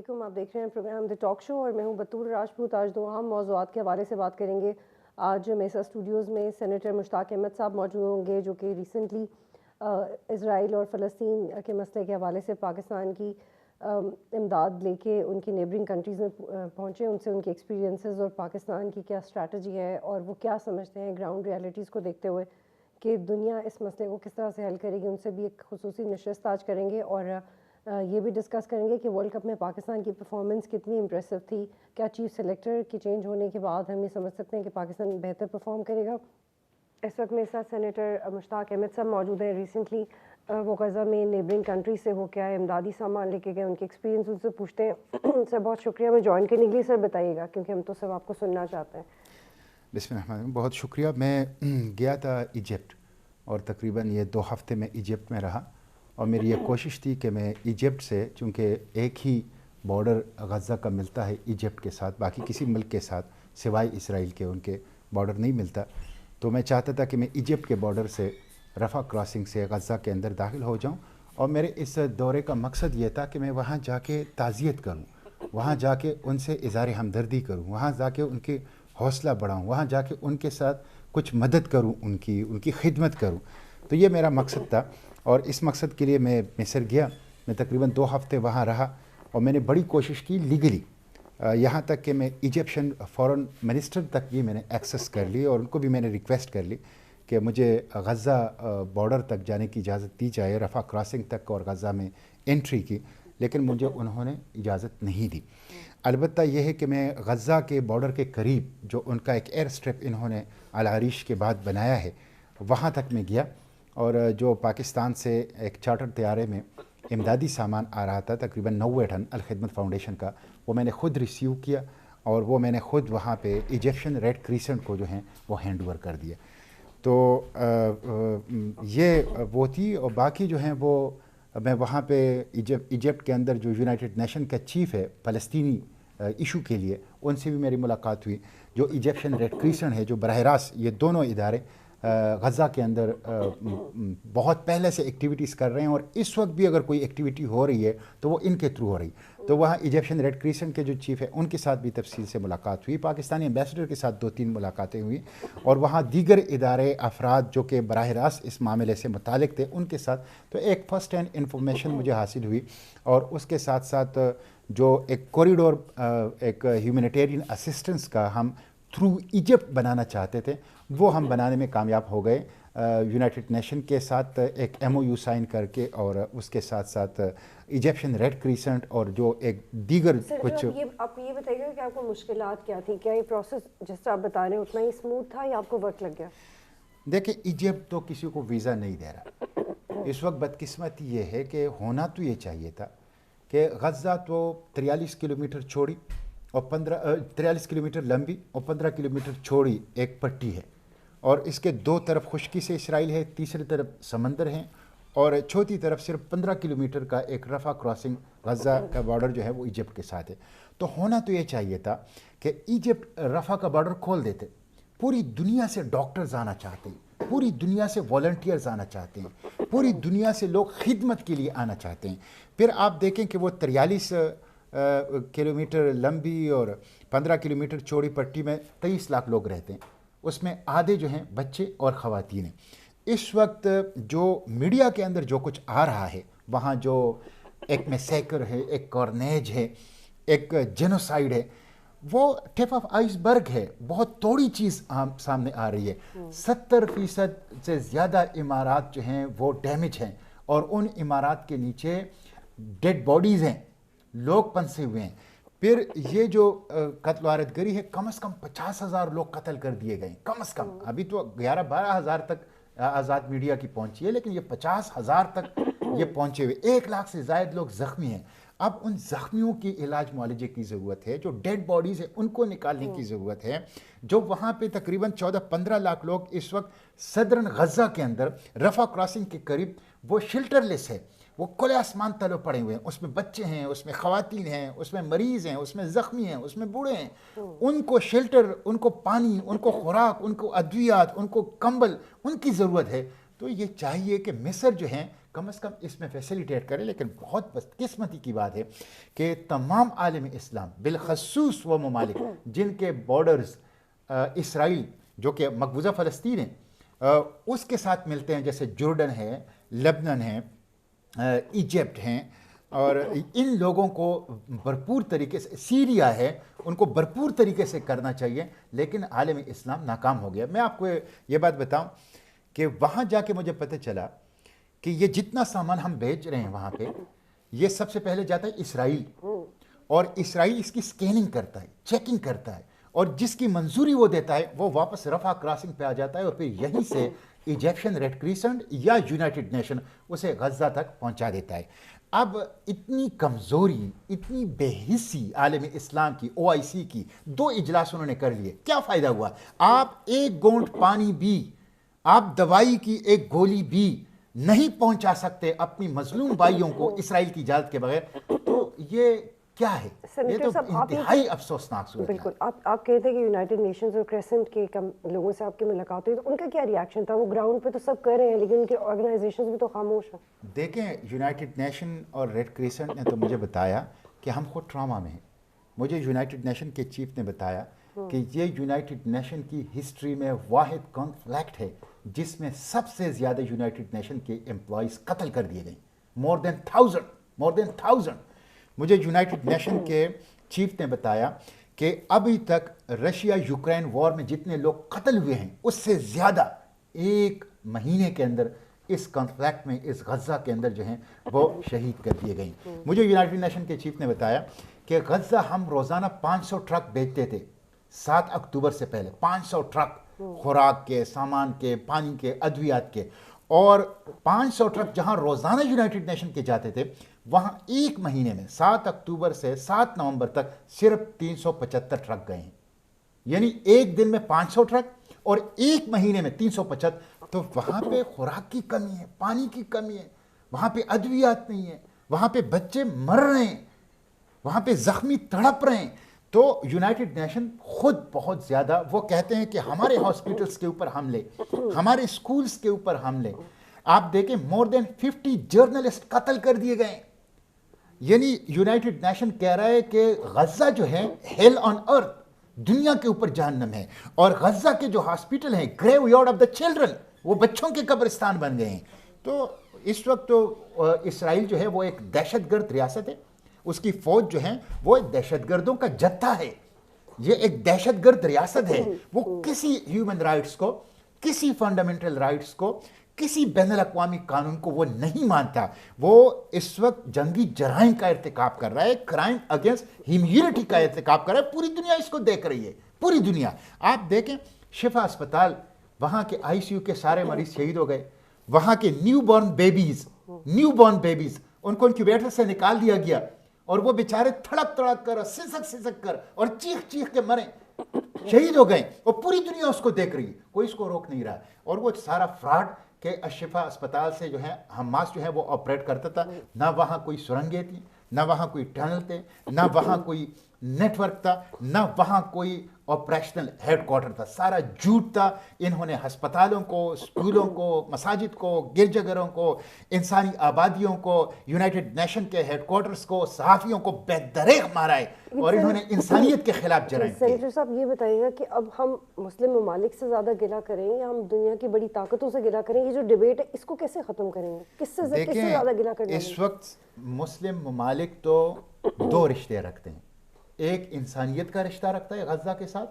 علیکم. آپ دیکھ رہے ہیں پروگرام دی ٹاک شو اور میں ہوں بطول راجپوت. آج دو اہم موضوعات کے حوالے سے بات کریں گے. آج میسا اسٹوڈیوز میں سینیٹر مشتاق احمد صاحب موجود ہوں گے جو کہ ریسنٹلی اسرائیل اور فلسطین کے مسئلے کے حوالے سے پاکستان کی امداد لے کے ان کی نیبرنگ کنٹریز میں پہنچے. ان سے ان کے ایکسپیرینسز اور پاکستان کی کیا اسٹریٹجی ہے اور وہ کیا سمجھتے ہیں گراؤنڈ ریالٹیز کو دیکھتے ہوئے کہ دنیا اس مسئلے کو کس طرح سے حل کرے گی. ان سے بھی ایک خصوصی نشست آج کریں گے اور یہ بھی ڈسکس کریں گے کہ ورلڈ کپ میں پاکستان کی پرفارمنس کتنی امپریسو تھی. کیا چیف سلیکٹر کی چینج ہونے کے بعد ہم یہ سمجھ سکتے ہیں کہ پاکستان بہتر پرفارم کرے گا. اس وقت میرے ساتھ سینیٹر مشتاق احمد صاحب موجود ہیں. ریسنٹلی وہ غزہ میں نیبرنگ کنٹری سے ہو کے آئے, امدادی سامان لے کے گئے, ان کے ایکسپیرینس ان سے پوچھتے ہیں. سر بہت شکریہ میں جوائن کرنے کے لیے. سر بتائیے گا کیونکہ ہم تو سب آپ کو سننا چاہتے ہیں. بسم اللہ الرحمن الرحیم. بہت شکریہ. میں گیا تھا ایجپٹ اور تقریباً یہ 2 ہفتے میں ایجپٹ میں رہا اور میری یہ کوشش تھی کہ میں ایجپٹ سے, چونکہ ایک ہی بارڈر غزہ کا ملتا ہے ایجپٹ کے ساتھ, باقی کسی ملک کے ساتھ سوائے اسرائیل کے ان کے بارڈر نہیں ملتا, تو میں چاہتا تھا کہ میں ایجپٹ کے بارڈر سے رفح کراسنگ سے غزہ کے اندر داخل ہو جاؤں. اور میرے اس دورے کا مقصد یہ تھا کہ میں وہاں جا کے تعزیت کروں, وہاں جا کے ان سے اظہار ہمدردی کروں, وہاں جا کے ان کی حوصلہ بڑھاؤں, وہاں جا کے ان کے ساتھ کچھ مدد کروں, ان کی خدمت کروں. تو یہ میرا مقصد تھا اور اس مقصد کے لیے میں مصر گیا. میں تقریباً 2 ہفتے وہاں رہا اور میں نے بڑی کوشش کی لیگلی, یہاں تک کہ میں ایجپشن فورن منسٹر تک بھی میں نے ایکسیس کر لی اور ان کو بھی میں نے ریکویسٹ کر لی کہ مجھے غزہ بارڈر تک جانے کی اجازت دی جائے, رفح کراسنگ تک اور غزہ میں انٹری کی, لیکن مجھے انہوں نے اجازت نہیں دی. البتہ یہ ہے کہ میں غزہ کے بارڈر کے قریب جو ان کا ایک ایئر اسٹرپ انہوں نے العریش کے بعد بنایا ہے وہاں تک میں گیا, اور جو پاکستان سے ایک چارٹر طیارے میں امدادی سامان آ رہا تھا تقریباً 90 ٹن الخدمت فاؤنڈیشن کا, وہ میں نے خود ریسیو کیا اور وہ میں نے خود وہاں پہ ایجپشن ریڈ کریسنٹ کو جو ہیں وہ ہینڈ اوور کر دیا. تو یہ وہ تھی. اور باقی جو ہیں وہ میں وہاں پہ ایجپٹ کے اندر جو یونائٹڈ نیشن کا چیف ہے فلسطینی ایشو کے لیے, ان سے بھی میری ملاقات ہوئی. جو ایجپشن ریڈ کریسنٹ ہے, جو براہ راست یہ دونوں ادارے غزہ کے اندر بہت پہلے سے ایکٹیویٹیز کر رہے ہیں, اور اس وقت بھی اگر کوئی ایکٹیویٹی ہو رہی ہے تو وہ ان کے تھرو ہو رہی. تو وہاں ایجپشن ریڈ کریسنٹ کے جو چیف ہے ان کے ساتھ بھی تفصیل سے ملاقات ہوئی. پاکستانی ایمبیسڈر کے ساتھ 2-3 ملاقاتیں ہوئی, اور وہاں دیگر ادارے افراد جو کہ براہ راست اس معاملے سے متعلق تھے ان کے ساتھ. تو ایک فرسٹ ہینڈ انفارمیشن مجھے حاصل ہوئی, اور اس کے ساتھ ساتھ جو ایک کوریڈور ایک ہیومینیٹیرین اسسٹنس کا ہم تھرو ایجپٹ بنانا چاہتے تھے وہ ہم بنانے میں کامیاب ہو گئے یونائٹڈ نیشن کے ساتھ ایک MOU سائن کر کے, اور اس کے ساتھ ساتھ ایجپشن ریڈ کریسنٹ اور جو ایک دیگر کچھ. آپ یہ بتائیے گا کہ آپ کو مشکلات کیا تھی؟ کیا یہ پروسیس جس طرح آپ بتا رہے ہیں اتنا ہی اسموتھ تھا یا آپ کو وقت لگ گیا؟ دیکھیں, ایجپٹ تو کسی کو ویزا نہیں دے رہا اس وقت. بدقسمتی یہ ہے کہ ہونا تو یہ چاہیے تھا کہ غزہ تو 43 کلومیٹر چوڑی اور 43 کلومیٹر لمبی اور 15 کلومیٹر چوڑی ایک پٹی ہے, اور اس کے 2 طرف خشکی سے اسرائیل ہے, تیسری طرف سمندر ہے, اور چوتھی طرف صرف 15 کلومیٹر کا ایک رفح کراسنگ غزہ کا بارڈر جو ہے وہ ایجپٹ کے ساتھ ہے. تو ہونا تو یہ چاہیے تھا کہ ایجپٹ رفح کا بارڈر کھول دیتے. پوری دنیا سے ڈاکٹرز آنا چاہتے ہیں, پوری دنیا سے والنٹیئرز آنا چاہتے ہیں, پوری دنیا سے لوگ خدمت کے لیے آنا چاہتے ہیں. پھر آپ دیکھیں کہ وہ 43 کلومیٹر لمبی اور 15 کلومیٹر چوڑی پٹی میں 23 لاکھ لوگ رہتے ہیں, اس میں آدھے جو ہیں بچے اور خواتین ہیں. اس وقت جو میڈیا کے اندر جو کچھ آ رہا ہے وہاں جو ایک میسیکر ہے, ایک کارنیج ہے, ایک جینوسائیڈ ہے, وہ ٹپ آف آئس برگ ہے, بہت توڑی چیز سامنے آ رہی ہے. 70% سے زیادہ عمارات جو ہیں وہ ڈیمیج ہیں, اور ان عمارات کے نیچے ڈیڈ باڈیز ہیں, لوگ پنسے ہوئے ہیں. پھر یہ جو قتل و غارت گری ہے, کم از کم 50,000 لوگ قتل کر دیے گئے, کم از کم. ابھی تو 11-12 ہزار تک آزاد میڈیا کی پہنچی ہے, لیکن یہ 50,000 تک یہ پہنچے ہوئے. 1 لاکھ سے زائد لوگ زخمی ہیں. اب ان زخمیوں کی علاج معالجے کی ضرورت ہے, جو ڈیڈ باڈیز ہیں ان کو نکالنے کی ضرورت ہے. جو وہاں پہ تقریباً 14-15 لاکھ لوگ اس وقت صدرن غزہ کے اندر رفح کراسنگ کے قریب وہ شیلٹر لیس ہے, وہ کھلے آسمان تلے پڑے ہوئے ہیں. اس میں بچے ہیں, اس میں خواتین ہیں, اس میں مریض ہیں, اس میں زخمی ہیں, اس میں بوڑھے ہیں. ان کو شیلٹر, ان کو پانی, ان کو خوراک, ان کو ادویات, ان کو کمبل, ان کی ضرورت ہے. تو یہ چاہیے کہ مصر جو ہیں کم از کم اس میں فیسیلیٹیٹ کرے. لیکن بہت بدقسمتی کی بات ہے کہ تمام عالم اسلام بالخصوص وہ ممالک جن کے بارڈرز اسرائیل جو کہ مقبوضہ فلسطین ہے اس کے ساتھ ملتے ہیں, جیسے جورڈن ہے, لبنان ہے, ایجپٹ ہیں, اور ان لوگوں کو بھرپور طریقے سے, سیریا ہے, ان کو بھرپور طریقے سے کرنا چاہیے, لیکن عالم اسلام ناکام ہو گیا. میں آپ کو یہ بات بتاؤں کہ وہاں جا کے مجھے پتہ چلا کہ یہ جتنا سامان ہم بھیج رہے ہیں وہاں پہ, یہ سب سے پہلے جاتا ہے اسرائیل, اور اسرائیل اس کی سکیننگ کرتا ہے, چیکنگ کرتا ہے, اور جس کی منظوری وہ دیتا ہے وہ واپس رفح کراسنگ پہ آ جاتا ہے, اور پھر یہیں سے ایجپشن ریڈ کریسنٹ یا یونائٹڈ نیشن اسے غزہ تک پہنچا دیتا ہے. اب اتنی کمزوری, اتنی بے حسی عالم اسلام کی, او آئی سی کی 2 اجلاس انہوں نے کر لیے, کیا فائدہ ہوا؟ آپ ایک گھونٹ پانی بھی, آپ دوائی کی ایک گولی بھی نہیں پہنچا سکتے اپنی مظلوم بھائیوں کو اسرائیل کی اجازت کے بغیر. تو یہ کیا ہے؟ یہ تو انتہائی افسوسناک صورت ہے. بالکل. آپ کہتے ہیں کہ یونائٹڈ نیشنز اور کریسنٹ کے لوگوں سے آپ کی ملاقات ہوئی, تو ان کا کیا ریاکشن تھا؟ وہ گراؤنڈ پہ تو سب کر رہے ہیں لیکن ان کے آرگنائزیشنز بھی تو خاموش ہیں. دیکھیں, یونائٹڈ نیشن اور ریڈ کریسنٹ نے تو مجھے بتایا کہ ہم خود ٹراما میں ہیں. مجھے یونائٹڈ نیشن کے چیف نے بتایا کہ یہ یونائٹڈ نیشن کی ہسٹری میں واحد کانفلیکٹ ہے جس میں سب سے زیادہ یونائٹڈ نیشن کے امپلائیز قتل کر دیے گئے, مور دین 1000. مجھے یونائٹڈ نیشن کے چیف نے بتایا کہ ابھی تک رشیا یوکرین وار میں جتنے لوگ قتل ہوئے ہیں اس سے زیادہ ایک مہینے کے اندر اس کانفلیکٹ میں, اس غزہ کے اندر جو ہیں وہ شہید کر دیے گئے. مجھے یونائٹڈ نیشن کے چیف نے بتایا کہ غزہ ہم روزانہ 500 ٹرک بھیجتے تھے 7 اکتوبر سے پہلے, 500 ٹرک خوراک کے, سامان کے, پانی کے, ادویات کے, اور 500 ٹرک جہاں روزانہ یونائٹڈ نیشن کے جاتے تھے وہاں ایک مہینے میں 7 اکتوبر سے 7 نومبر تک صرف 375 ٹرک گئے ہیں. یعنی ایک دن میں 500 ٹرک اور ایک مہینے میں 375. تو وہاں پہ خوراک کی کمی ہے, پانی کی کمی ہے, وہاں پہ ادویات نہیں ہے, وہاں پہ بچے مر رہے ہیں, وہاں پہ زخمی تڑپ رہے ہیں. تو یونائٹڈ نیشن خود بہت زیادہ, وہ کہتے ہیں کہ ہمارے ہاسپٹلس کے اوپر حملے, ہمارے اسکولس کے اوپر حملے. آپ دیکھیں مور دین 50 جرنلسٹ قتل کر دیے گئے. یعنی یونائٹڈ نیشن کہہ رہا ہے کہ غزہ جو ہے ہیل آن ارتھ, دنیا کے اوپر جہنم ہے, اور غزہ کے جو ہاسپٹل ہیں گریو یارڈ آف دا چلڈرن, وہ بچوں کے قبرستان بن گئے ہیں. تو اس وقت تو اسرائیل جو ہے وہ ایک دہشت گرد ریاست ہے, اس کی فوج جو ہے وہ دہشت گردوں کا جتھا ہے, یہ ایک دہشت گرد ریاست ہے. وہ کسی ہیومن رائٹس کو, کسی فنڈامنٹل رائٹس کو, کسی بین الاقوامی قانون کو وہ نہیں مانتا. وہ اس وقت جنگی جرائم کا ارتکاب کر رہا ہے, کرائم اگینسٹ ہیومینٹی کا ارتکاب کر رہا ہے. پوری دنیا اس کو دیکھ رہی ہے, پوری دنیا. آپ دیکھیں شفا اسپتال, وہاں کے آئی سی یو کے سارے مریض شہید ہو گئے. وہاں کے نیو بورن بیبیز ان کو انکیوبیٹر سے نکال دیا گیا, اور وہ بیچارے تھڑک تھڑک کر, سسک کر اور چیخ کے مرے, شہید ہو گئے. اور پوری دنیا اس کو دیکھ رہی ہے, کوئی اس کو روک نہیں رہا. اور وہ سارا فراڈ کہ الشفا اسپتال سے جو ہے حماس جو ہے وہ آپریٹ کرتا تھا. نہ وہاں کوئی سرنگیں تھیں, نہ وہاں کوئی ٹنل تھے, نہ وہاں کوئی نیٹ ورک تھا, نہ وہاں کوئی آپریشنل ہیڈ کوارٹر تھا. سارا جھوٹ تھا. انہوں نے ہسپتالوں کو, اسکولوں کو, مساجد کو, گرجا گھروں کو, انسانی آبادیوں کو, یونائٹڈ نیشن کے ہیڈ کوارٹرز کو, صحافیوں کو بے دریغ مارا ہے, اور انہوں نے انسانیت کے خلاف جرائم کیے. سینیٹر صاحب یہ بتائیے گا کہ اب ہم مسلم ممالک سے زیادہ گلہ کریں یا ہم دنیا کی بڑی طاقتوں سے گلہ کریں؟ یہ جو ڈیبیٹ ہے اس کو کیسے ختم کریں گے؟ کس سے زیادہ گلہ کریں گے؟ اس وقت مسلم ممالک تو 2 رشتے رکھتے ہیں. ایک انسانیت کا رشتہ رکھتا ہے غزہ کے ساتھ,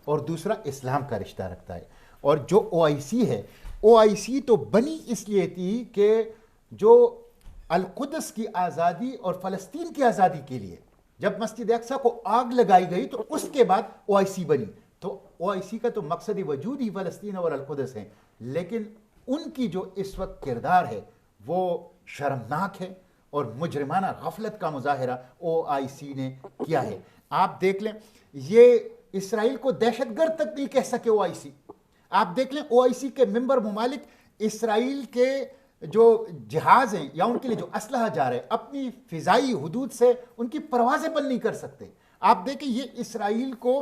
اور دوسرا اسلام کا رشتہ رکھتا ہے. اور جو او آئی سی ہے, او آئی سی تو بنی اس لیے تھی کہ جو القدس کی آزادی اور فلسطین کی آزادی کے لیے جب مسجد اقصیٰ کو آگ لگائی گئی تو اس کے بعد او آئی سی بنی. تو او آئی سی کا تو مقصد وجود ہی فلسطین اور القدس ہے, لیکن ان کی جو اس وقت کردار ہے وہ شرمناک ہے, اور مجرمانہ غفلت کا مظاہرہ او آئی سی نے کیا ہے. آپ دیکھ لیں, یہ اسرائیل کو دہشت گرد تک نہیں کہہ سکے او آئی سی. آپ دیکھ لیں او آئی سی کے ممبر ممالک اسرائیل کے جو جہاز ہیں یا ان کے لیے جو اسلحہ جا رہے ہیں اپنی فضائی حدود سے ان کی پروازیں بند نہیں کر سکتے. آپ دیکھیں یہ اسرائیل کو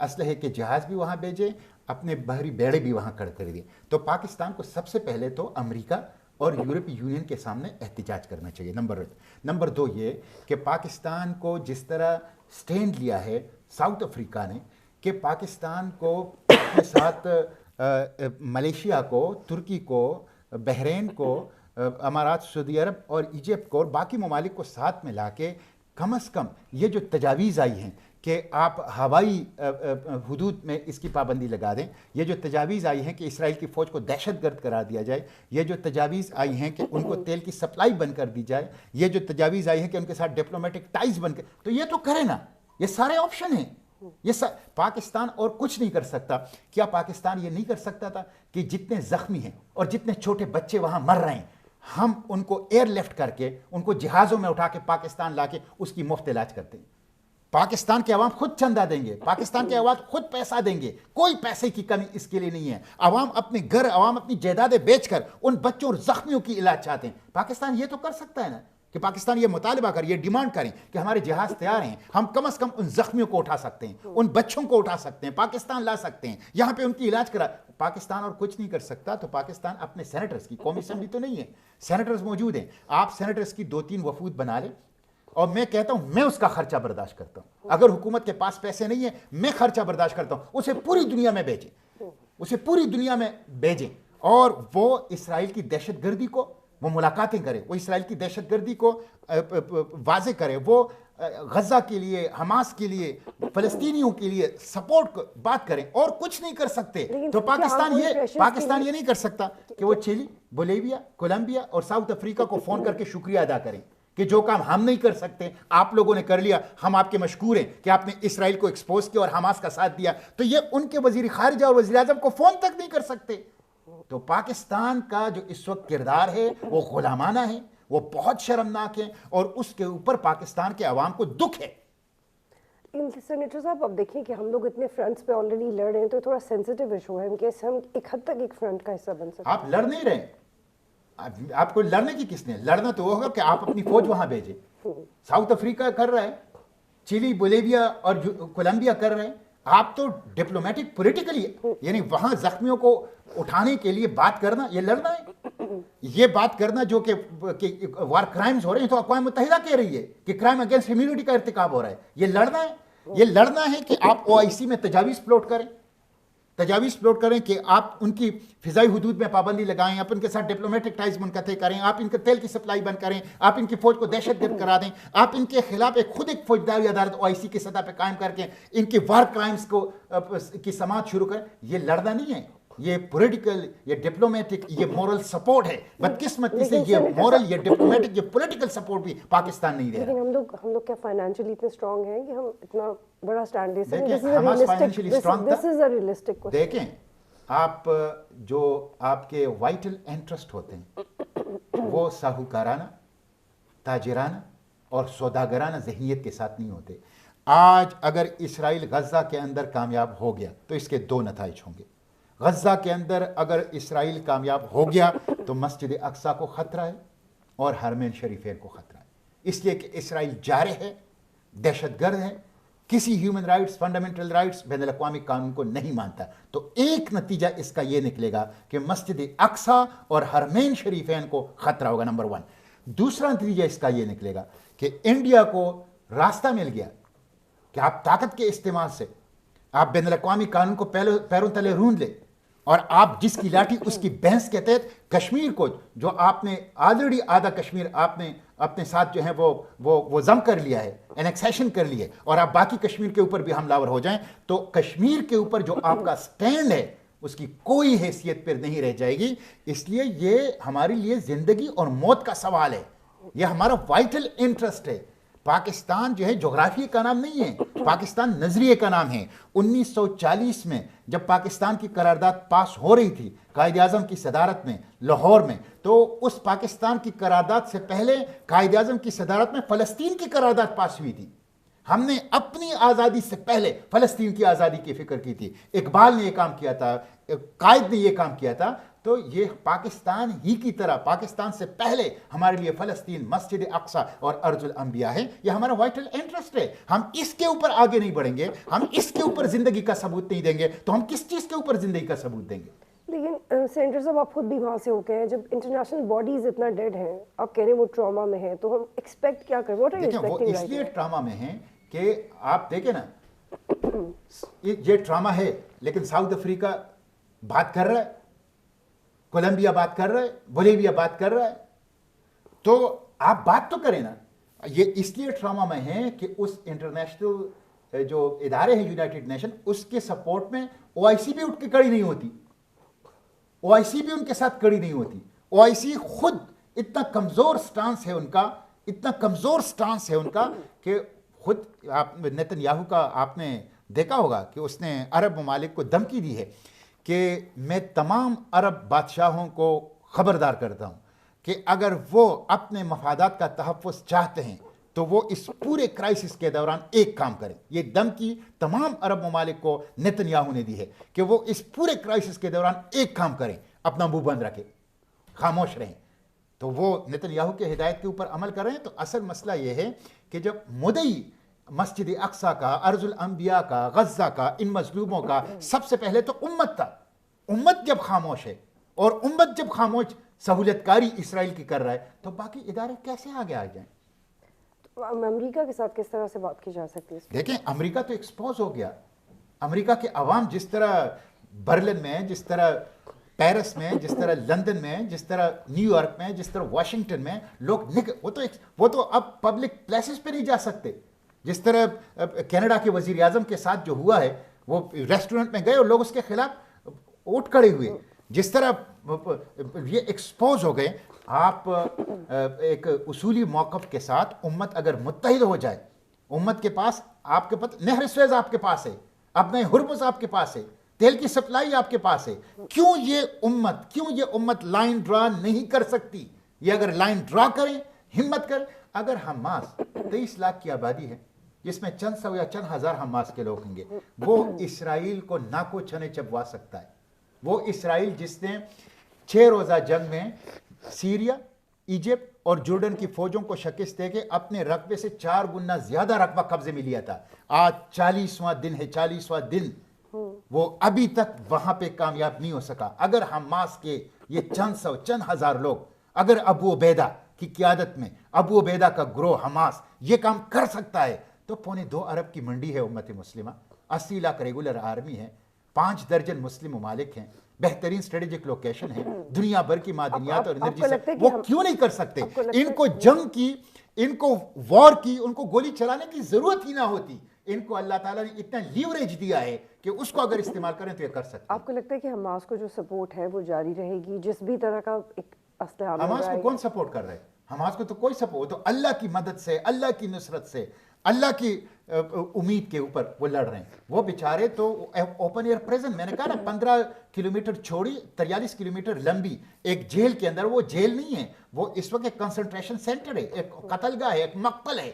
اسلحے کے جہاز بھی وہاں بھیجیں, اپنے بحری بیڑے بھی وہاں کھڑے کر دیں. تو پاکستان کو سب سے پہلے تو امریکہ اور یورپی یونین کے سامنے احتجاج کرنا چاہیے, نمبر 1. نمبر 2 یہ کہ پاکستان کو جس طرح سٹینڈ لیا ہے ساؤتھ افریقہ نے, کہ پاکستان کو اپنے ساتھ ملیشیا کو, ترکی کو, بحرین کو, امارات سعودی عرب اور ایجپٹ کو اور باقی ممالک کو ساتھ میں لا کے کم از کم یہ جو تجاویز آئی ہیں کہ آپ ہوائی حدود میں اس کی پابندی لگا دیں, یہ جو تجاویز آئی ہیں کہ اسرائیل کی فوج کو دہشت گرد قرار دیا جائے, یہ جو تجاویز آئی ہیں کہ ان کو تیل کی سپلائی بند کر دی جائے, یہ جو تجاویز آئی ہیں کہ ان کے ساتھ ڈپلومیٹک ٹائز بند کر, تو یہ تو کرے نا, یہ سارے آپشن ہیں. یہ پاکستان اور کچھ نہیں کر سکتا. کیا پاکستان یہ نہیں کر سکتا تھا کہ جتنے زخمی ہیں اور جتنے چھوٹے بچے وہاں مر رہے ہیں, ہم ان کو ایئر لفٹ کر کے ان کو جہازوں میں اٹھا کے پاکستان لا کے اس کی مفت علاج کرتے ہیں. پاکستان کے عوام خود چندہ دیں گے, پاکستان کے عوام خود پیسہ دیں گے, کوئی پیسے کی کمی اس کے لیے نہیں ہے. عوام اپنے گھر, عوام اپنی جائیدادیں بیچ کر ان بچوں اور زخمیوں کی علاج چاہتے ہیں. پاکستان یہ تو کر سکتا ہے نا کہ پاکستان یہ مطالبہ کریں, یہ ڈیمانڈ کریں کہ ہمارے جہاز تیار ہیں, ہم کم از کم ان زخمیوں کو اٹھا سکتے ہیں, ان بچوں کو اٹھا سکتے ہیں, پاکستان لا سکتے ہیں, یہاں پہ ان کی علاج کرا. پاکستان اور کچھ نہیں کر سکتا. تو پاکستان اپنے سینیٹرز کی, قومی اسمبلی تو نہیں ہے, سینیٹرز موجود ہیں, آپ سینیٹرز کی 2-3 وفود بنا لیں, اور میں کہتا ہوں میں اس کا خرچہ برداشت کرتا ہوں. اگر حکومت کے پاس پیسے نہیں ہیں, میں خرچہ برداشت کرتا ہوں. اسے پوری دنیا میں بھیجیں, اسے پوری دنیا میں بھیجیں, اور وہ اسرائیل کی دہشت گردی کو وہ ملاقاتیں کرے, وہ اسرائیل کی دہشت گردی کو واضح کرے, وہ غزہ کے لیے, حماس کے لیے, فلسطینیوں کے لیے سپورٹ بات کریں, اور کچھ نہیں کر سکتے. تو پاکستان یہ نہیں کر سکتا کہ وہ چلی, بولیویا, کولمبیا اور ساؤتھ افریقہ کو فون کر کے شکریہ ادا کریں کہ جو کام ہم نہیں کر سکتے آپ لوگوں نے کر لیا, ہم آپ کے مشکور ہیں کہ آپ نے اسرائیل کو ایکسپوز کیا اور حماس کا ساتھ دیا. تو یہ ان کے وزیر خارجہ اور وزیر اعظم کو فون تک نہیں کر سکتے. تو پاکستان کا جو اس وقت کردار ہے وہ غلامانہ ہے, وہ بہت شرمناک ہے, اور اس کے اوپر پاکستان کے عوام کو دکھ ہے. سینیٹر صاحب اب دیکھیں کہ ہم لوگ اتنے فرنٹس پہ آلریڈی لڑ رہے ہیں, تو تھوڑا سینسیٹیو ایشو ہے کہ ہم ایک حد تک ایک فرنٹ کا حصہ بن سکتے ہیں. آپ لڑ نہیں رہے, آپ کو لڑنے کی کس نے, لڑنا تو ہوگا کہ آپ اپنی فوج وہاں بھیجیں. ساؤتھ افریقہ کر رہا ہے, چلی, بولیویا اور کولمبیا کر رہے ہیں. آپ تو ڈپلومیٹک پولیٹیکلی, یعنی وہاں زخمیوں کو اٹھانے کے لیے بات کرنا, یہ لڑنا ہے. یہ بات کرنا جو کہ وار کرائمز ہو رہے ہیں, تو اقوام متحدہ کہہ رہی ہے کہ کرائم اگینسٹ ہیومینٹی کا ارتکاب ہو رہا ہے. یہ لڑنا ہے, یہ لڑنا ہے کہ آپ OIC میں تجاویز پلاٹ کریں کہ آپ ان کی فضائی حدود میں پابندی لگائیں, آپ ان کے ساتھ ڈپلومیٹک ٹائز منقطع کریں, آپ ان کے تیل کی سپلائی بند کریں, آپ ان کی فوج کو دہشت گرد کرا دیں, آپ ان کے خلاف خود ایک فوجداری عدالت OIC کی سطح پہ قائم کر کے ان کی وار کرائمز کی سماعت شروع کریں. یہ لڑنا نہیں ہے, یہ پولیٹیکل, یہ ڈپلومیٹک, یہ مورل سپورٹ ہے. بدقسمتی سے یہ مورل, یہ ڈپلومیٹک, یہ پولیٹیکل سپورٹ بھی پاکستان نہیں دے رہا. لیکن ہم لوگ کیا فائنینشلی اتنے اسٹرانگ ہیں کہ ہم اتنا بڑا سٹینڈ لے سکیں؟ دیکھیں حماس فائنینشلی اسٹرانگ تھا. دیکھیں آپ جو آپ کے وائٹل انٹرسٹ ہوتے ہیں وہ ساہوکارانہ, تاجرانہ اور سوداگرانہ ذہنیت کے ساتھ نہیں ہوتے. آج اگر اسرائیل غزہ کے اندر کامیاب ہو گیا تو اس کے 2 نتائج ہوں گے. غزہ کے اندر اگر اسرائیل کامیاب ہو گیا تو مسجد اقصیٰ کو خطرہ ہے اور حرمین شریفین کو خطرہ ہے, اس لیے کہ اسرائیل جارح ہے, دہشت گرد ہے, کسی ہیومن رائٹس, فنڈامنٹل رائٹس, بین الاقوامی قانون کو نہیں مانتا. تو ایک نتیجہ اس کا یہ نکلے گا کہ مسجد اقصیٰ اور حرمین شریفین کو خطرہ ہوگا, نمبر 1. دوسرا نتیجہ اس کا یہ نکلے گا کہ انڈیا کو راستہ مل گیا کہ آپ طاقت کے استعمال سے آپ بین الاقوامی قانون کو پیروں تلے روند لیں, اور آپ جس کی لاٹھی اس کی بھینس کے تحت کشمیر کو, جو آپ نے آلریڈی آدھا کشمیر آپ نے اپنے ساتھ جو ہے وہ ضم کر لیا ہے, انیکسیشن کر لی ہے, اور آپ باقی کشمیر کے اوپر بھی حملہ آور ہو جائیں, تو کشمیر کے اوپر جو آپ کا سٹینڈ ہے اس کی کوئی حیثیت پھر نہیں رہ جائے گی. اس لیے یہ ہمارے لیے زندگی اور موت کا سوال ہے, یہ ہمارا وائٹل انٹرسٹ ہے. پاکستان جو ہے جغرافیے کا نام نہیں ہے, پاکستان نظریے کا نام ہے. 1940 میں جب پاکستان کی قرارداد پاس ہو رہی تھی قائد اعظم کی صدارت میں لاہور میں, تو اس پاکستان کی قرارداد سے پہلے قائد اعظم کی صدارت میں فلسطین کی قرارداد پاس ہوئی تھی. ہم نے اپنی آزادی سے پہلے فلسطین کی آزادی کی فکر کی تھی. اقبال نے یہ کام کیا تھا, قائد نے یہ کام کیا تھا. تو یہ پاکستان ہی کی طرح پاکستان سے پہلے ہمارے لیے فلسطین, مسجد اقصی اور ارض الانبیاء ہے. یہ ہمارا وائٹل انٹرسٹ ہے. ہم اس کے اوپر آگے نہیں بڑھیں گے, ہم اس کے اوپر زندگی کا ثبوت نہیں دیں گے, تو ہم کس چیز کے اوپر زندگی کا ثبوت دیں گے؟ لیکن سینیٹر صاحب آپ خود بھی وہاں سے ہو کے ہیں, جب انٹرنیشنل باڈیز اتنا ڈیڈ ہیں, آپ کہہ رہے ہیں وہ ٹراما میں ہیں, تو ہم ایکسپیکٹ کیا کریں؟ دیکھیں وہ اس لیے ٹراما میں ہیں کہ آپ دیکھیں نا, یہ ٹراما ہے, لیکن ساؤتھ افریقہ بات کر رہا ہے, کولمبیا بات کر رہا ہے, بولیویا بات کر رہا ہے, تو آپ بات تو کریں نا. یہ اس لیے ٹراما میں ہیں کہ اس انٹرنیشنل جو ادارے ہیں یونائٹڈ نیشن, اس کے سپورٹ میں او آئی سی بھی اٹھ کے کھڑی نہیں ہوتی, او آئی سی بھی ان کے ساتھ کھڑی نہیں ہوتی. او آئی سی خود اتنا کمزور سٹانس ہے ان کا, اتنا کمزور سٹانس ہے ان کا کہ خود آپ نیتن یاہو کا آپ نے دیکھا ہوگا کہ اس نے عرب ممالک کو دھمکی دی ہے کہ میں تمام عرب بادشاہوں کو خبردار کرتا ہوں کہ اگر وہ اپنے مفادات کا تحفظ چاہتے ہیں تو وہ اس پورے کرائسس کے دوران ایک کام کریں. یہ دھمکی تمام عرب ممالک کو نیتن یاہو نے دی ہے کہ وہ اس پورے کرائسس کے دوران ایک کام کریں, اپنا منہ بند رکھیں, خاموش رہیں. تو وہ نیتن یاہو کے ہدایت کے اوپر عمل کر رہے ہیں. تو اصل مسئلہ یہ ہے کہ جب مدعی مسجد اقصی کا, ارض الانبیاء کا, غزہ کا, ان مظلوموں کا سب سے پہلے تو امت تھا. امت جب خاموش ہے اور امت جب خاموش سہولت کاری اسرائیل کی کر رہا ہے, تو باقی ادارے کیسے آگے آ جائیں؟ امریکہ کے ساتھ کس طرح سے بات کی جا سکتی ہے؟ دیکھیں امریکہ تو ایکسپوز ہو گیا. امریکہ کے عوام جس طرح برلن میں, جس طرح پیرس میں, جس طرح لندن میں, جس طرح نیو یارک میں, جس طرح واشنگٹن میں لوگ وہ تو اب پبلک پلیسز پہ نہیں جا سکتے. جس طرح کینیڈا کے وزیر اعظم کے ساتھ جو ہوا ہے, وہ ریسٹورنٹ میں گئے اور لوگ اس کے خلاف اٹھ کھڑے ہوئے. جس طرح یہ ایکسپوز ہو گئے. آپ ایک اصولی موقف کے ساتھ امت اگر متحد ہو جائے, امت کے پاس, آپ کے پاس نہر سویز آپ کے پاس ہے, اپنے ہرمز آپ کے پاس ہے, تیل کی سپلائی آپ کے پاس ہے, کیوں یہ امت لائن ڈرا نہیں کر سکتی؟ یہ اگر لائن ڈرا کریں, ہمت کریں. اگر حماس 23 لاکھ کی آبادی ہے جس میں چند سو یا چند ہزار حماس کے لوگ ہوں گے, وہ اسرائیل کو ناکو چھنے چبوا سکتا ہے. وہ اسرائیل جس نے 6 روزہ جنگ میں سیریا, ایجپٹ اور جورڈن کی فوجوں کو شکست دے کے اپنے رقبے سے 4 گنا زیادہ رقبہ قبضے میں لیا تھا, آج 40واں دن ہے, 40واں دن وہ ابھی تک وہاں پہ کامیاب نہیں ہو سکا. اگر حماس کے یہ چند ہزار لوگ, اگر ابو عبیدہ کی قیادت میں, ابو عبیدہ کا گروہ حماس یہ کام کر سکتا ہے, تو 2.25 ارب کی منڈی ہے امت مسلمہ, 80 لاکھ ریگولر آرمی ہے, 5 درجن مسلم ممالک ہیں, بہترین اسٹریٹجک لوکیشن ہے, دنیا بھر کی معدنیات اور انرجی سے, وہ کیوں نہیں کر سکتے؟ ان کو جنگ کی, ان کو وار کی, ان کو گولی چلانے کی ضرورت ہی نہ ہوتی. ان کو اللہ تعالیٰ نے اتنا لیوریج دیا ہے کہ اس کو اگر استعمال کریں تو یہ کر سکتے. آپ کو لگتا ہے کہ حماس کو جو سپورٹ ہے وہ جاری رہے گی جس بھی طرح کا ایک اسلحہ؟ حماس کو کون سپورٹ کر رہا ہے؟ حماس کو تو کوئی سپورٹ, تو اللہ کی مدد سے, اللہ کی نصرت سے, اللہ کی امید کے اوپر وہ لڑ رہے ہیں. وہ بیچارے تو اوپن ایئر پریزن, میں نے کہا نا 15 کلومیٹر چوڑی 43 کلومیٹر لمبی ایک جیل کے اندر, وہ جیل نہیں ہے, وہ اس وقت ایک کنسنٹریشن سینٹر ہے, ایک قتل گاہ ہے, ایک مقتل ہے.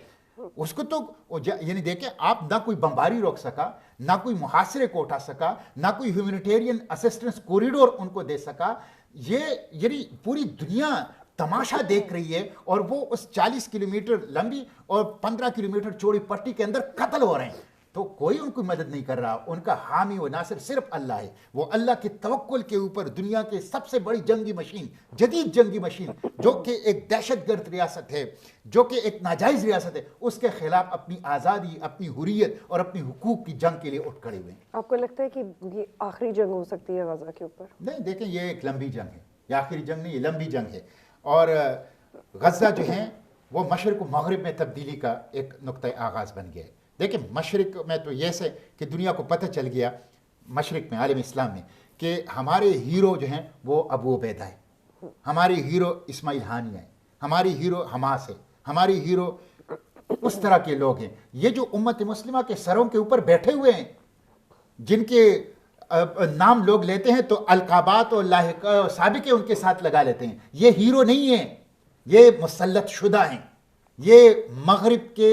اس کو تو یعنی دیکھیں آپ, نہ کوئی بمباری روک سکا, نہ کوئی محاصرے کو اٹھا سکا, نہ کوئی ہیومینیٹیرین اسسٹنس کوریڈور ان کو دے سکا. یہ یعنی پوری دنیا تماشا دیکھ رہی ہے, اور وہ اس 40 کلومیٹر لمبی اور 15 کلومیٹر چوڑی پٹی کے اندر قتل ہو رہے ہیں. تو کوئی ان کو مدد نہیں کر رہا. ان کا حامی و ناصر صرف اللہ ہے. وہ اللہ کے توکل کے اوپر دنیا کے سب سے بڑی جنگی مشین, جدید جنگی مشین, جو کہ ایک دہشت گرد ریاست ہے, جو کہ ایک ناجائز ریاست ہے, اس کے خلاف اپنی آزادی, اپنی حریت اور اپنی حقوق کی جنگ کے لیے اٹھ کھڑے ہوئے ہیں. آپ کو لگتا ہے کہ یہ آخری جنگ ہو سکتی ہے غزہ کے اوپر؟ نہیں, دیکھیں یہ ایک لمبی جنگ ہے, یہ آخری جنگ نہیں, یہ لمبی جنگ ہے. اور غزہ جو ہیں وہ مشرق و مغرب میں تبدیلی کا ایک نقطۂ آغاز بن گیا ہے. دیکھیں مشرق میں تو یہ سے کہ دنیا کو پتہ چل گیا, مشرق میں, عالم اسلام میں, کہ ہمارے ہیرو جو ہیں وہ ابو عبیدہ ہے, ہماری ہیرو اسماعیل ہانیہ ہے, ہماری ہیرو حماس ہے, ہماری ہیرو اس طرح کے لوگ ہیں. یہ جو امت مسلمہ کے سروں کے اوپر بیٹھے ہوئے ہیں, جن کے نام لوگ لیتے ہیں تو القابات اور لاحق سابقے ان کے ساتھ لگا لیتے ہیں, یہ ہیرو نہیں ہیں, یہ مسلط شدہ ہیں, یہ مغرب کے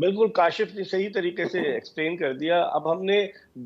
بالکل کاشف نے صحیح طریقے سے ایکسپلین کر دیا. اب ہم نے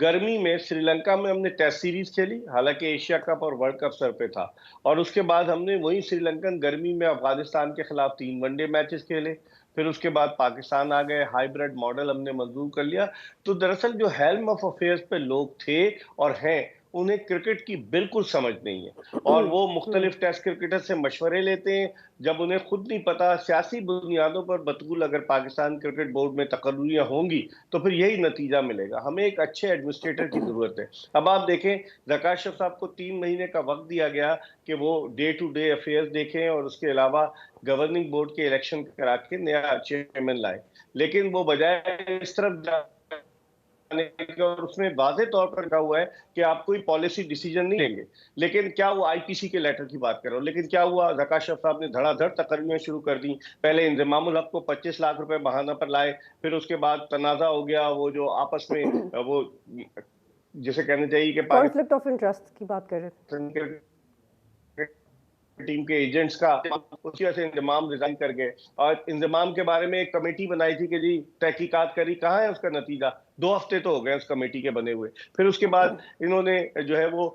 گرمی میں سری لنکا میں ہم نے ٹیسٹ سیریز کھیلی، حالانکہ ایشیا کپ اور ورلڈ کپ سر پہ تھا، اور اس کے بعد ہم نے وہی سری لنکن گرمی میں افغانستان کے خلاف 3 ون ڈے میچز کھیلے. پھر اس کے بعد پاکستان آ گئے، ہائیبریڈ ماڈل ہم نے منظور کر لیا. تو دراصل جو ہیلم آف افیئرز پہ لوگ تھے اور ہیں، انہیں کرکٹ کی بالکل سمجھ نہیں ہے، اور وہ مختلف ٹیسٹ کرکٹر سے مشورے لیتے ہیں جب انہیں خود نہیں پتا. سیاسی بنیادوں پر بطول اگر پاکستان کرکٹ بورڈ میں تقرریاں ہوں گی تو پھر یہی نتیجہ ملے گا. ہمیں ایک اچھے ایڈمنسٹریٹر کی ضرورت ہے. اب آپ دیکھیں ذکا اشرف صاحب کو 3 مہینے کا وقت دیا گیا کہ وہ ڈے ٹو ڈے افیئرز دیکھیں اور اس کے علاوہ گورننگ بورڈ کے الیکشن کرا کے نیا چیئرمین لائے، لیکن وہ بجائے اس طرف اور اس میں واضح طور پر کہا ہوا ہے کہ آپ کوئی پالیسی ڈیسیجن نہیں لیں گے. لیکن کیا وہ آئی پی سی کے لیٹر کی بات کر رہا ہوں، لیکن کیا ہوا، ذکا اشرف صاحب نے دھڑا دھڑ تقرریاں شروع کر دی. پہلے انضمام الحق کو 25 لاکھ روپے بہانہ پر لائے، پھر اس کے بعد تنازع ہو گیا، وہ جو آپس میں وہ جسے کہنا چاہیے کہ کانفلکٹ آف انٹرسٹ کی بات کر رہے تھے، ٹیم کے ایجنٹس کا، اس کی وجہ سے انضمام ریزائن کر گئے. اور انضمام کے بارے میں ایک کمیٹی بنائی تھی کہ جی تحقیقات کری، کہاں ہے اس کا نتیجہ؟ 2 ہفتے تو ہو گئے اس کمیٹی کے بنے ہوئے. پھر اس کے بعد انہوں نے جو ہے وہ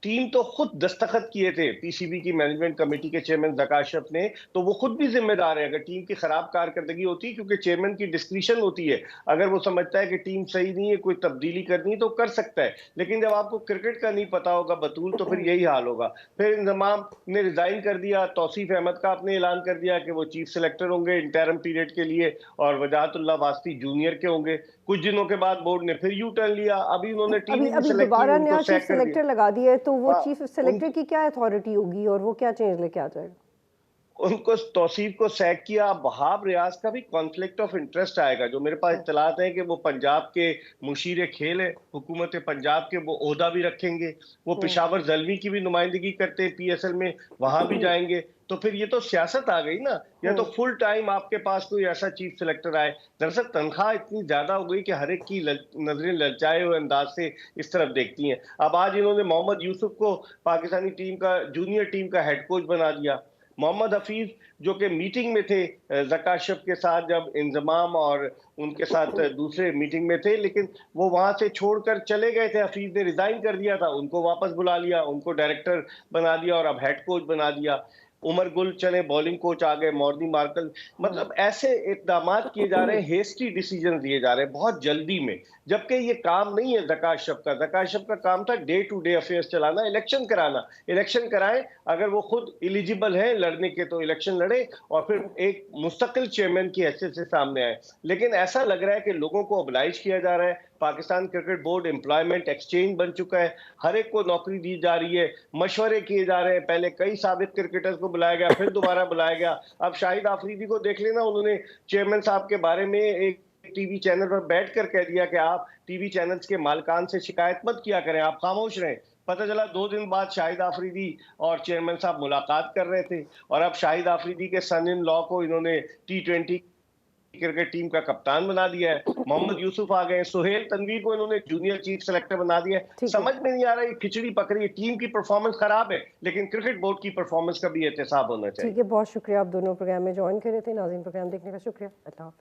ٹیم تو خود دستخط کیے تھے پی سی بی کی مینجمنٹ کمیٹی کے چیئرمین ذکا اشرف نے، تو وہ خود بھی ذمہ دار ہے اگر ٹیم کی خراب کارکردگی ہوتی ہے، کیونکہ چیئرمین کی ڈسکریشن ہوتی ہے. اگر وہ سمجھتا ہے کہ ٹیم صحیح نہیں ہے، کوئی تبدیلی کرنی ہے تو کر سکتا ہے، لیکن جب آپ کو کرکٹ کا نہیں پتا ہوگا بطول تو پھر یہی حال ہوگا. پھر انضمام نے ریزائن کر دیا. توصیف احمد کا آپ نے اعلان کر دیا کہ وہ چیف سلیکٹر ہوں گے انٹرم پیریڈ کے لیے، اور وجاہت اللہ واسطی جونیئر کے ہوں گے. کچھ دنوں کے بعد بورڈ نے پھر یو ٹرن لیا. ابھی انہوں نے ٹیم ابھی دوبارہ نیا چیف سلیکٹر لگا دیا ہے، تو وہ چیف سلیکٹر کی کیا اتھارٹی ہوگی اور وہ کیا چینج لے کے آ جائے گا؟ ان کو توصیف کو سیک کیا. وہاب ریاض کا بھی کانفلکٹ آف انٹرسٹ آئے گا. جو میرے پاس اطلاعات ہیں کہ وہ پنجاب کے مشیر کھیل ہے، حکومت پنجاب کے، وہ عہدہ بھی رکھیں گے. وہ پشاور زلمی کی بھی نمائندگی کرتے ہیں پی ایس ایل میں، وہاں بھی جائیں گے. تو پھر یہ تو سیاست آ گئی نا. یا تو فل ٹائم آپ کے پاس کوئی ایسا چیف سلیکٹر آئے. دراصل تنخواہ اتنی زیادہ ہو گئی کہ ہر ایک کی نظریں للچائے ہوئے انداز سے اس طرف دیکھتی ہیں. اب آج انہوں نے محمد یوسف کو پاکستانی ٹیم کا جونیئر ٹیم کا ہیڈ کوچ بنا دیا. محمد حفیظ جو کہ میٹنگ میں تھے ذکا اشرف کے ساتھ جب انضمام اور ان کے ساتھ دوسرے میٹنگ میں تھے، لیکن وہ وہاں سے چھوڑ کر چلے گئے تھے. حفیظ نے ریزائن کر دیا تھا، ان کو واپس بلا لیا، ان کو ڈائریکٹر بنا دیا اور اب ہیڈ کوچ بنا دیا. عمر گل چلے بالنگ کوچ آ گئے، مورنی مارکل. مطلب ایسے اقدامات کیے جا رہے ہیں، ہیسٹی ڈیسیجن لیے جا رہے ہیں بہت جلدی میں، جبکہ یہ کام نہیں ہے ذکا اشرف کا. ذکا اشرف کا کام تھا ڈے ٹو ڈے افیئرز چلانا، الیکشن کرانا. الیکشن کرائیں، اگر وہ خود ایلیجیبل ہیں لڑنے کے تو الیکشن لڑے اور پھر ایک مستقل چیئرمین کی حیثیت سے سامنے آئے. لیکن ایسا لگ رہا ہے کہ لوگوں کو oblige کیا جا رہا ہے. Pakistan cricket board employment exchange بن چکا ہے، ہر ایک کو نوکری دی جا رہی ہے، مشورے کیے جا رہے ہیں. پہلے کئی سابق کرکٹرز کو بلایا گیا، پھر دوبارہ بلایا گیا. اب شاہد آفریدی کو دیکھ لینا، انہوں نے چیئرمین صاحب کے بارے میں ایک ٹی وی چینل پر بیٹھ کر کہہ دیا کہ آپ ٹی وی چینلز کے مالکان سے شکایت مت کیا کریں، آپ خاموش رہیں. پتہ چلا 2 دن بعد شاہد آفریدی اور چیئرمین صاحب ملاقات کر رہے تھے، اور اب شاہد آفریدی کے سن ان لا کو انہوں نے T20 کرکٹ ٹیم کا کپتان بنا دیا ہے. محمد یوسف آ گئے، سہیل تنویر کو انہوں نے جونیئر چیف سلیکٹر بنا دیا ہے. سمجھ میں نہیں آ رہا، یہ کھچڑی پک رہی ہے. ٹیم کی پرفارمنس خراب ہے، لیکن کرکٹ بورڈ کی پرفارمنس کا بھی احتساب ہونا چاہیے. ٹھیک ہے، بہت شکریہ آپ دونوں پروگرام میں جوائن کر رہے تھے. ناظرین پروگرام دیکھنے کا شکریہ. اللہ حافظ.